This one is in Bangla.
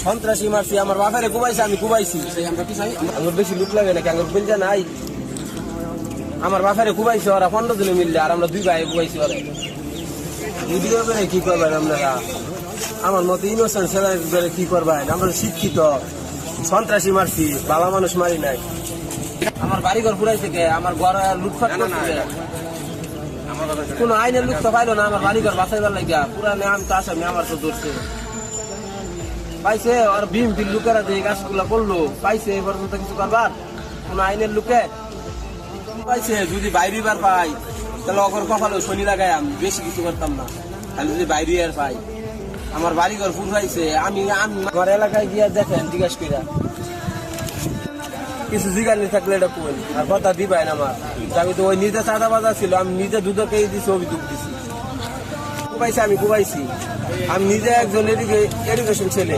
সন্ত্রাসী মারছি, আমার বাপেরে কুবাইছে, আমি কুবাইছি। আমার বেশি লুক লাগে নাকি? আমার বিলজা নাই, আমার বাপেরে কুবাইছে ওরা 15 জনে মিললে, আর আমরা 2 ভাই কুবাইছি ওরা। ভিডিও করে কি করবেন আপনারা? আমার মতো ইনোসেন্ট ছেলে কি করবেন? আমরা শিক্ষিত, সন্ত্রাসী মারছি, ভালো মানুষ মারি নাই। আমার বাড়িঘর পুরাইছে কে? আমার ঘর লুটপাট করছে, কোন আইনের লোক তো পাইলো না আমার বাড়িঘর বাঁচাইবার লাগিয়া। পুরা নাম তো আসামি, আমার তো ধরছে পাইছে। আর বিএমপির লোকেরা যে কাজগুলো করলো পাইছে, এ পর্যন্ত কিছু করবার কোন আইনের লোকে পাইছে? যদি বাইরে বার পাই তাহলে অগর কপালে শনি লাগাই, আমি বেশি কিছু করতাম না। খালি যদি বাইরে আর পাই, আমার বাড়িঘর পুরাইছে। আমি আমার এলাকায় গিয়া দেখেন, জিজ্ঞাস কইরা কিছু জিজ্ঞাসা নিয়ে থাকলে এটা কই, আর কথা দিবাই না আমার। আমি তো ওই নিজে চাঁদা বাজার ছিল, আমি নিজে দুধকে দিছি, অভিযোগ দিছি, কুবাইছি, আমি কুবাইছি। আমি নিজে একজন এডুকেশন ছেলে।